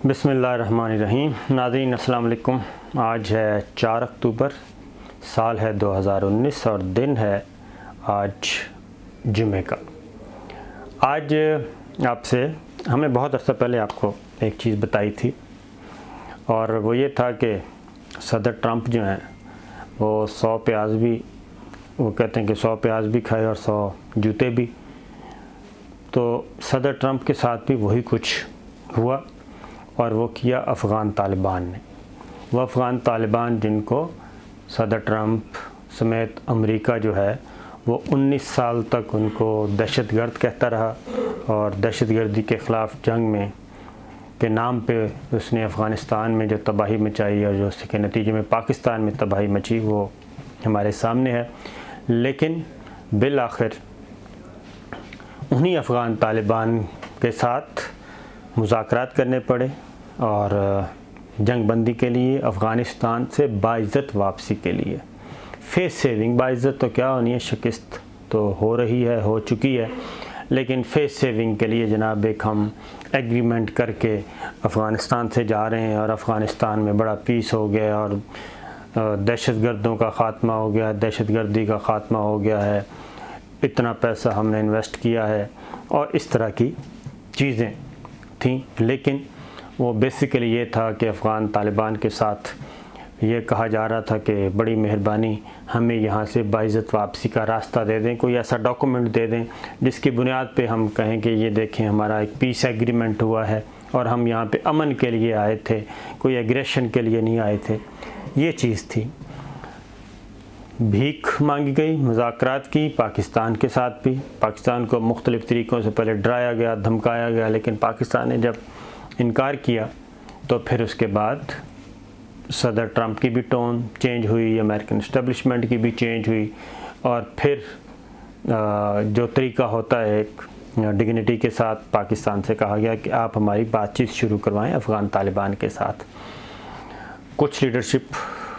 بسم اللہ الرحمن الرحیم۔ ناظرین السلام علیکم۔ آج ہے 4 اکتوبر، سال ہے 2019 اور دن ہے آج جمعہ کا۔ آج آپ سے ہمیں بہت عرصہ پہلے آپ کو ایک چیز بتائی تھی، اور وہ یہ تھا کہ صدر ٹرمپ جو ہیں وہ 100 پیاز بھی، وہ کہتے ہیں کہ 100 پیاز بھی کھائے اور 100 جوتے بھی۔ تو صدر ٹرمپ کے ساتھ بھی وہی کچھ ہوا، اور وہ کیا افغان طالبان نے۔ وہ افغان طالبان جن کو صدر ٹرمپ سمیت امریکہ جو ہے وہ 19 سال تک ان کو دہشت گرد کہتا رہا، اور دہشت گردی کے خلاف جنگ میں کے نام پہ اس نے افغانستان میں جو تباہی مچائی اور جو اس کے نتیجے میں پاکستان میں تباہی مچی وہ ہمارے سامنے ہے۔ لیکن بالآخر انہی افغان طالبان کے ساتھ مذاکرات کرنے پڑے، اور جنگ بندی کے لیے، افغانستان سے باعزت واپسی کے لیے، فیس سیونگ، باعزت تو کیا ہونی ہے، شکست تو ہو رہی ہے، ہو چکی ہے، لیکن فیس سیونگ کے لیے جناب ایک ہم ایگریمنٹ کر کے افغانستان سے جا رہے ہیں، اور افغانستان میں بڑا پیس ہو گیا، اور دہشت گردوں کا خاتمہ ہو گیا، دہشت گردی کا خاتمہ ہو گیا ہے، اتنا پیسہ ہم نے انویسٹ کیا ہے، اور اس طرح کی چیزیں تھیں۔ لیکن وہ بیسیکلی یہ تھا کہ افغان طالبان کے ساتھ یہ کہا جا رہا تھا کہ بڑی مہربانی ہمیں یہاں سے باعزت واپسی کا راستہ دے دیں، کوئی ایسا ڈاکومنٹ دے دیں جس کی بنیاد پہ ہم کہیں کہ یہ دیکھیں ہمارا ایک پیس ایگریمنٹ ہوا ہے، اور ہم یہاں پہ امن کے لیے آئے تھے، کوئی ایگریشن کے لیے نہیں آئے تھے۔ یہ چیز تھی، بھیک مانگی گئی، مذاکرات کی پاکستان کے ساتھ بھی، پاکستان کو مختلف طریقوں سے پہلے ڈرایا گیا، دھمکایا گیا، لیکن پاکستان نے جب انکار کیا تو پھر اس کے بعد صدر ٹرمپ کی بھی ٹون چینج ہوئی، امریکن اسٹیبلشمنٹ کی بھی چینج ہوئی، اور پھر جو طریقہ ہوتا ہے ایک ڈگنیٹی کے ساتھ پاکستان سے کہا گیا کہ آپ ہماری بات چیت شروع کروائیں افغان طالبان کے ساتھ۔ کچھ لیڈرشپ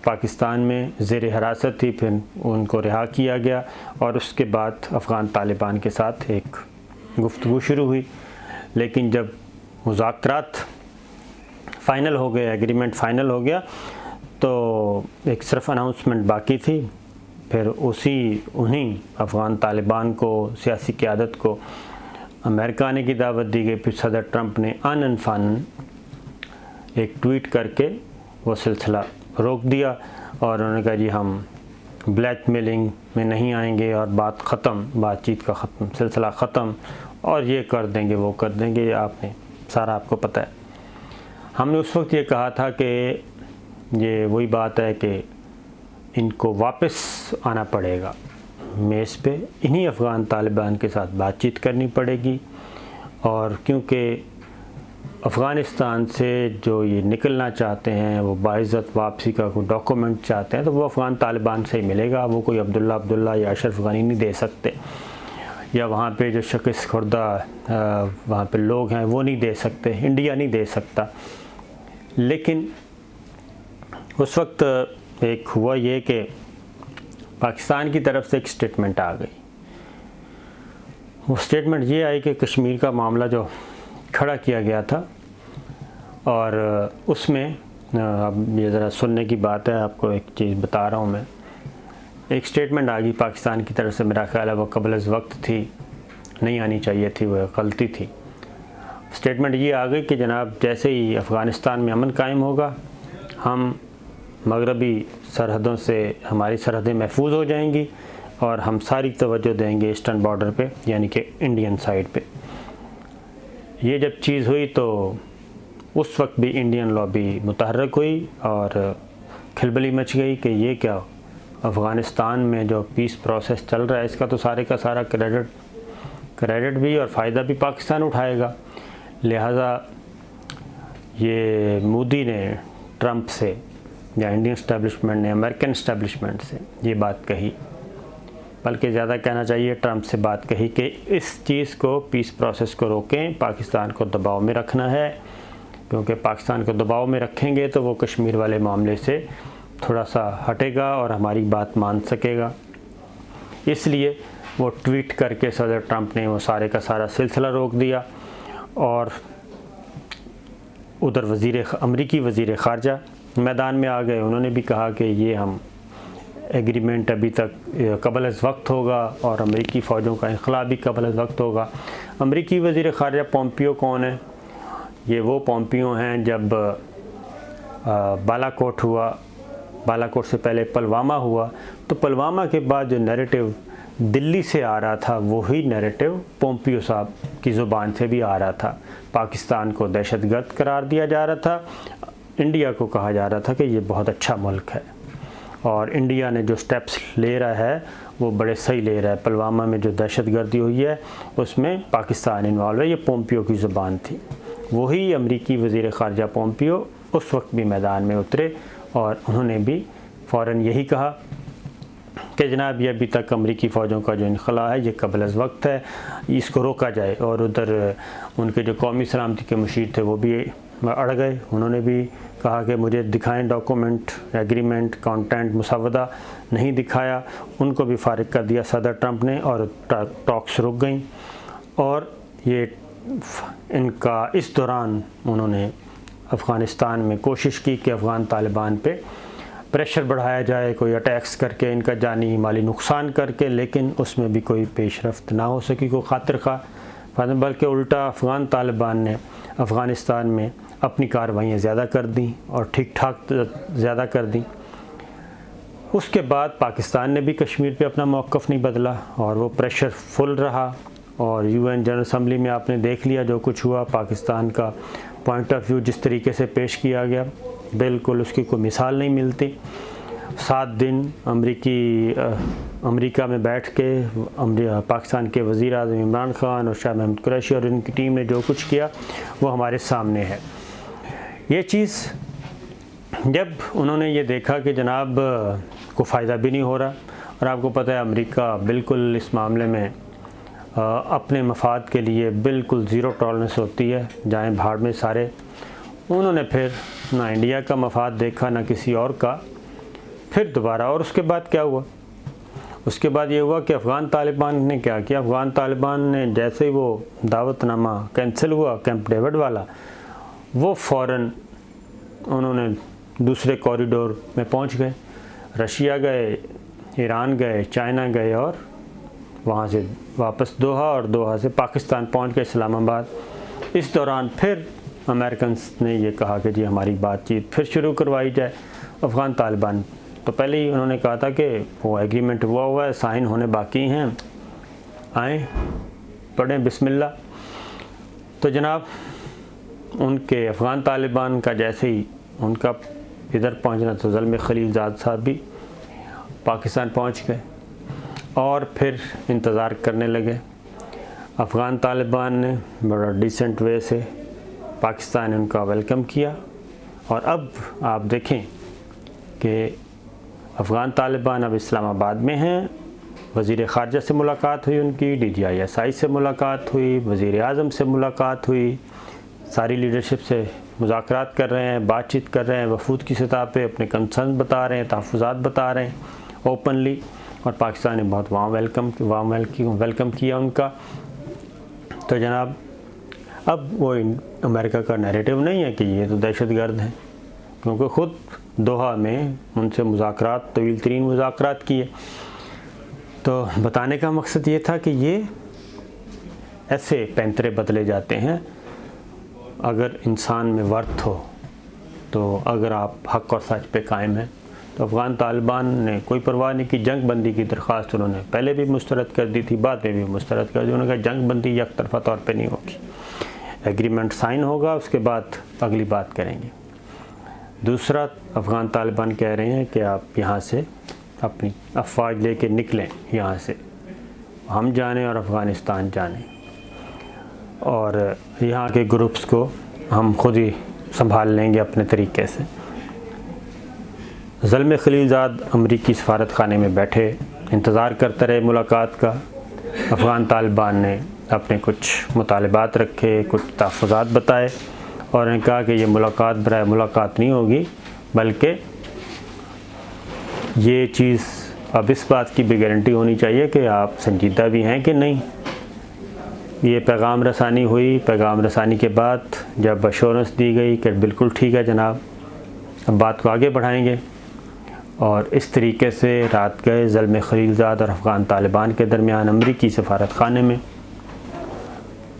پاکستان میں زیر حراست تھی، پھر ان کو رہا کیا گیا، اور اس کے بعد افغان طالبان کے ساتھ ایک گفتگو شروع ہوئی۔ لیکن جب مذاکرات فائنل ہو گئے، ایگریمنٹ فائنل ہو گیا، تو ایک صرف اناؤنسمنٹ باقی تھی۔ پھر انہی افغان طالبان کو، سیاسی قیادت کو امریکہ آنے کی دعوت دی گئی۔ پھر صدر ٹرمپ نے فن ایک ٹویٹ کر کے وہ سلسلہ روک دیا، اور انہوں نے کہا جی ہم بلیک میلنگ میں نہیں آئیں گے، اور بات ختم، بات چیت کا ختم، سلسلہ ختم، اور یہ کر دیں گے وہ کر دیں گے، آپ کو پتہ ہے۔ ہم نے اس وقت یہ کہا تھا کہ یہ وہی بات ہے کہ ان کو واپس آنا پڑے گا میز پہ، انہی افغان طالبان کے ساتھ بات چیت کرنی پڑے گی، اور کیونکہ افغانستان سے جو یہ نکلنا چاہتے ہیں، وہ باعزت واپسی کا کوئی ڈاکومنٹ چاہتے ہیں، تو وہ افغان طالبان سے ہی ملے گا، وہ کوئی عبداللہ یا اشرف غنی نہیں دے سکتے، یا وہاں پہ جو شکست خوردہ وہاں پہ لوگ ہیں وہ نہیں دے سکتے، انڈیا نہیں دے سکتا۔ لیکن اس وقت ایک ہوا یہ کہ پاکستان کی طرف سے ایک سٹیٹمنٹ آ گئی۔ وہ سٹیٹمنٹ یہ آئی کہ کشمیر کا معاملہ جو کھڑا کیا گیا تھا، اور اس میں اب یہ ذرا سننے کی بات ہے، آپ کو ایک چیز بتا رہا ہوں میں۔ ایک سٹیٹمنٹ آ گئی پاکستان کی طرف سے، میرا خیال ہے وہ قبل از وقت تھی، نہیں آنی چاہیے تھی، وہ غلطی تھی۔ سٹیٹمنٹ یہ آ گئی کہ جناب جیسے ہی افغانستان میں امن قائم ہوگا، ہم مغربی سرحدوں سے، ہماری سرحدیں محفوظ ہو جائیں گی، اور ہم ساری توجہ دیں گے ایسٹرن بارڈر پہ، یعنی کہ انڈین سائیڈ پہ۔ یہ جب چیز ہوئی تو اس وقت بھی انڈین لابی متحرک ہوئی، اور کھلبلی مچ گئی کہ یہ کیا، افغانستان میں جو پیس پروسیس چل رہا ہے اس کا تو سارے کا سارا کریڈٹ بھی اور فائدہ بھی پاکستان اٹھائے گا۔ لہٰذا یہ مودی نے ٹرمپ سے، یا انڈین اسٹیبلشمنٹ نے امریکن اسٹیبلشمنٹ سے یہ بات کہی، بلکہ زیادہ کہنا چاہیے ٹرمپ سے بات کہی کہ اس چیز کو، پیس پروسیس کو روکیں، پاکستان کو دباؤ میں رکھنا ہے، کیونکہ پاکستان کو دباؤ میں رکھیں گے تو وہ کشمیر والے معاملے سے تھوڑا سا ہٹے گا اور ہماری بات مان سکے گا۔ اس لیے وہ ٹویٹ کر کے صدر ٹرمپ نے وہ سارے کا سارا سلسلہ روک دیا، اور ادھر امریکی وزیر خارجہ میدان میں آ گئے. انہوں نے بھی کہا کہ یہ ہم ایگریمنٹ ابھی تک قبل از وقت ہوگا اور امریکی فوجوں کا انخلا بھی قبل از وقت ہوگا. امریکی وزیر خارجہ پومپیو کون ہے؟ یہ وہ پومپیو ہیں جب بالا کوٹ ہوا، بالا کوٹ سے پہلے پلوامہ ہوا، تو پلوامہ کے بعد جو نیریٹو دلی سے آ رہا تھا وہی نیریٹو پومپیو صاحب کی زبان سے بھی آ رہا تھا. پاکستان کو دہشت گرد قرار دیا جا رہا تھا، انڈیا کو کہا جا رہا تھا کہ یہ بہت اچھا ملک ہے اور انڈیا نے جو سٹیپس لے رہا ہے وہ بڑے صحیح لے رہا ہے. پلوامہ میں جو دہشت گردی ہوئی ہے اس میں پاکستان انوالو ہے. یہ پومپیو کی زبان تھی. وہی امریکی وزیر خارجہ پومپیو اس وقت بھی میدان میں اترے اور انہوں نے بھی فوراً یہی کہا کہ جناب یہ ابھی تک امریکی فوجوں کا جو انخلا ہے یہ قبل از وقت ہے، اس کو روکا جائے. اور ادھر ان کے جو قومی سلامتی کے مشیر تھے وہ بھی اڑ گئے. انہوں نے بھی کہا کہ مجھے دکھائیں ڈاکومنٹ، ایگریمنٹ، کانٹینٹ، مسودہ. نہیں دکھایا. ان کو بھی فارغ کر دیا صدر ٹرمپ نے اور ٹاکس رک گئیں. اور یہ ان کا اس دوران انہوں نے افغانستان میں کوشش کی کہ افغان طالبان پہ پریشر بڑھایا جائے، کوئی اٹیکس کر کے ان کا جانی مالی نقصان کر کے، لیکن اس میں بھی کوئی پیش رفت نہ ہو سکی، کوئی خاطر خواہ، بلکہ الٹا افغان طالبان نے افغانستان میں اپنی کارروائیاں زیادہ کر دیں اور ٹھیک ٹھاک زیادہ کر دیں. اس کے بعد پاکستان نے بھی کشمیر پہ اپنا موقف نہیں بدلا اور وہ پریشر فل رہا. اور UN جنرل اسمبلی میں آپ نے دیکھ لیا جو کچھ ہوا. پاکستان کا پوائنٹ آف ویو جس طریقے سے پیش کیا گیا بالکل اس کی کوئی مثال نہیں ملتی. 7 دن امریکہ میں بیٹھ کے پاکستان کے وزیر اعظم عمران خان اور شاہ محمود قریشی اور ان کی ٹیم نے جو کچھ کیا وہ ہمارے سامنے ہے. یہ چیز جب انہوں نے یہ دیکھا کہ جناب کو فائدہ بھی نہیں ہو رہا، اور آپ کو پتہ ہے امریکہ بالکل اس معاملے میں اپنے مفاد کے لیے بالکل زیرو ٹالرنس ہوتی ہے، جائیں بھاڑ میں سارے. انہوں نے پھر نہ انڈیا کا مفاد دیکھا نہ کسی اور کا. پھر دوبارہ اور اس کے بعد کیا ہوا؟ اس کے بعد یہ ہوا کہ افغان طالبان نے کیا کیا. افغان طالبان نے جیسے ہی وہ دعوت نامہ کینسل ہوا کیمپ ڈیوڈ والا، وہ فوراً انہوں نے دوسرے کوریڈور میں پہنچ گئے. رشیا گئے، ایران گئے، چائنا گئے اور وہاں سے واپس دوحہ اور دوحہ سے پاکستان پہنچ گئے اسلام آباد. اس دوران پھر امریکنس نے یہ کہا کہ جی ہماری بات چیت پھر شروع کروائی جائے. افغان طالبان تو پہلے ہی انہوں نے کہا تھا کہ وہ ایگریمنٹ ہوا ہے، سائن ہونے باقی ہیں، آئیں پڑھیں بسم اللہ. تو جناب ان کے افغان طالبان کا جیسے ہی ان کا ادھر پہنچنا تو زلمے خلیل زاد صاحب بھی پاکستان پہنچ گئے اور پھر انتظار کرنے لگے. افغان طالبان نے بڑا ڈیسنٹ وے سے پاکستان نے ان کا ویلکم کیا. اور اب آپ دیکھیں کہ افغان طالبان اب اسلام آباد میں ہیں. وزیر خارجہ سے ملاقات ہوئی ان کی، DGISI سے ملاقات ہوئی، وزیر اعظم سے ملاقات ہوئی، ساری لیڈرشپ سے مذاکرات کر رہے ہیں، بات چیت کر رہے ہیں، وفود کی سطح پہ اپنے کنسرن بتا رہے ہیں، تحفظات بتا رہے ہیں اوپنلی. اور پاکستان نے بہت وارم ویلکم کیا ان کا. تو جناب اب وہ امریکہ کا نیریٹو نہیں ہے کہ یہ تو دہشت گرد ہیں، کیونکہ خود دوحہ میں ان سے مذاکرات، طویل ترین مذاکرات کیے. تو بتانے کا مقصد یہ تھا کہ یہ ایسے پینترے بدلے جاتے ہیں اگر انسان میں ورتھ ہو. تو اگر آپ حق اور سچ پہ قائم ہیں تو افغان طالبان نے کوئی پرواہ نہیں کی. جنگ بندی کی درخواست انہوں نے پہلے بھی مسترد کر دی تھی، بعد میں بھی مسترد کر دی. انہوں نے کہا جنگ بندی یک طرفہ طور پہ نہیں ہوگی، ایگریمنٹ سائن ہوگا، اس کے بعد اگلی بات کریں گے. دوسرا افغان طالبان کہہ رہے ہیں کہ آپ یہاں سے اپنی افواج لے کے نکلیں، یہاں سے ہم جانیں اور افغانستان جانیں، اور یہاں کے گروپس کو ہم خود ہی سنبھال لیں گے اپنے طریقے سے. زلمے خلیل زاد امریکی سفارت خانے میں بیٹھے انتظار کرتے رہے ملاقات کا. افغان طالبان نے اپنے کچھ مطالبات رکھے، کچھ تحفظات بتائے اور انہوں نے کہا کہ یہ ملاقات برائے ملاقات نہیں ہوگی، بلکہ یہ چیز اب اس بات کی بھی گارنٹی ہونی چاہیے کہ آپ سنجیدہ بھی ہیں کہ نہیں. یہ پیغام رسانی ہوئی۔ پیغام رسانی کے بعد جب اشورنس دی گئی کہ بالکل ٹھیک ہے جناب، اب بات کو آگے بڑھائیں گے، اور اس طریقے سے رات گئے زلمے خلیلزاد اور افغان طالبان کے درمیان امریکی سفارت خانے میں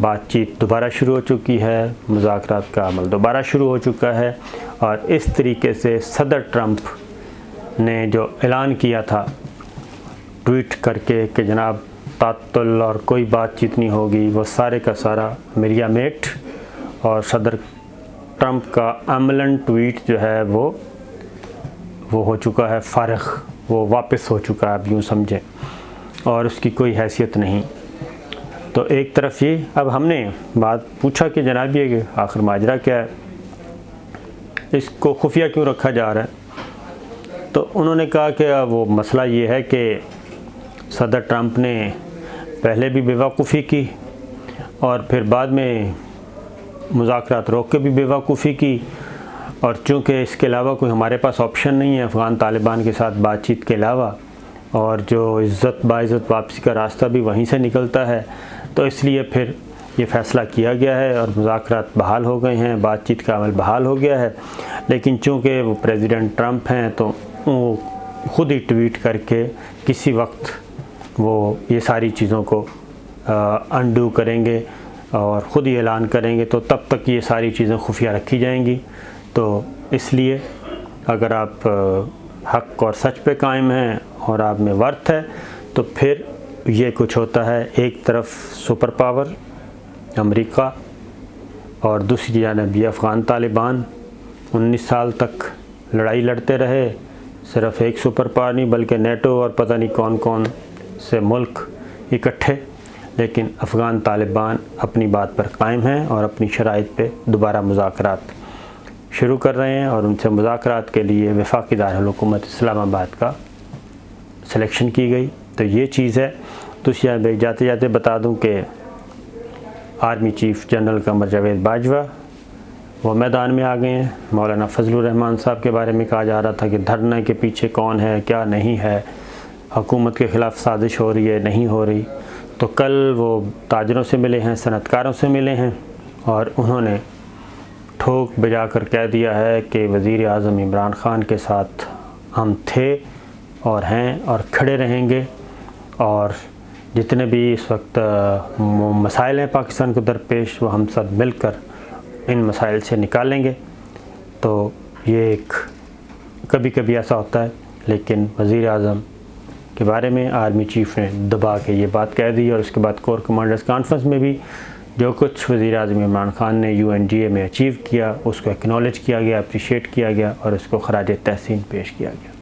بات چیت دوبارہ شروع ہو چکی ہے، مذاکرات کا عمل دوبارہ شروع ہو چکا ہے، اور اس طریقے سے صدر ٹرمپ نے جو اعلان کیا تھا ٹویٹ کر کے کہ جناب تعطل اور کوئی بات چیت نہیں ہوگی، وہ سارے کا سارا میریا میٹ، اور صدر ٹرمپ کا عملاً ٹویٹ جو ہے وہ ہو چکا ہے فارغ، وہ واپس ہو چکا ہے، اب یوں سمجھیں، اور اس کی کوئی حیثیت نہیں۔ تو ایک طرف یہ، اب ہم نے بات پوچھا کہ جناب یہ کہ آخر ماجرا کیا ہے، اس کو خفیہ کیوں رکھا جا رہا ہے؟ تو انہوں نے کہا کہ وہ مسئلہ یہ ہے کہ صدر ٹرمپ نے پہلے بھی بیوقوفی کی، اور پھر بعد میں مذاکرات روک کے بھی بیوقوفی کی، اور چونکہ اس کے علاوہ کوئی ہمارے پاس آپشن نہیں ہے افغان طالبان کے ساتھ بات چیت کے علاوہ، اور جو عزت باعزت واپسی کا راستہ بھی وہیں سے نکلتا ہے، تو اس لیے پھر یہ فیصلہ کیا گیا ہے اور مذاکرات بحال ہو گئے ہیں، بات چیت کا عمل بحال ہو گیا ہے۔ لیکن چونکہ وہ پریزیڈنٹ ٹرمپ ہیں تو وہ خود ہی ٹویٹ کر کے کسی وقت وہ یہ ساری چیزوں کو انڈو کریں گے اور خود ہی اعلان کریں گے، تو تب تک یہ ساری چیزیں خفیہ رکھی جائیں گی۔ تو اس لیے اگر آپ حق اور سچ پہ قائم ہیں اور آپ میں ورث ہے تو پھر یہ کچھ ہوتا ہے، ایک طرف سپر پاور امریکہ اور دوسری جانب یہ افغان طالبان 19 سال تک لڑائی لڑتے رہے، صرف ایک سپر پاور نہیں بلکہ نیٹو اور پتہ نہیں کون کون سے ملک اکٹھے، لیکن افغان طالبان اپنی بات پر قائم ہیں اور اپنی شرائط پہ دوبارہ مذاکرات شروع کر رہے ہیں، اور ان سے مذاکرات کے لیے وفاقی دارالحکومت اسلام آباد کا سلیکشن کی گئی۔ تو یہ چیز ہے۔ تو جاتے جاتے بتا دوں کہ army chief general Qamar Javed Bajwa وہ میدان میں آ گئے ہیں۔ مولانا فضل الرحمان صاحب کے بارے میں کہا جا رہا تھا کہ دھرنے کے پیچھے کون ہے، کیا نہیں ہے، حکومت کے خلاف سازش ہو رہی ہے نہیں ہو رہی، تو کل وہ تاجروں سے ملے ہیں، صنعت کاروں سے ملے ہیں، اور انہوں نے ٹھوک بجا کر کہہ دیا ہے کہ وزیر اعظم عمران خان کے ساتھ ہم تھے اور ہیں اور کھڑے رہیں گے، اور جتنے بھی اس وقت مسائل ہیں پاکستان کو درپیش وہ ہم سب مل کر ان مسائل سے نکالیں گے۔ تو یہ ایک کبھی کبھی ایسا ہوتا ہے، لیکن وزیر اعظم کے بارے میں آرمی چیف نے دبا کے یہ بات کہہ دی، اور اس کے بعد کور کمانڈرز کانفرنس میں بھی جو کچھ وزیر اعظم عمران خان نے UNGA میں اچیو کیا اس کو ایکنالج کیا گیا، اپریشیٹ کیا گیا، اور اس کو خراج تحسین پیش کیا گیا۔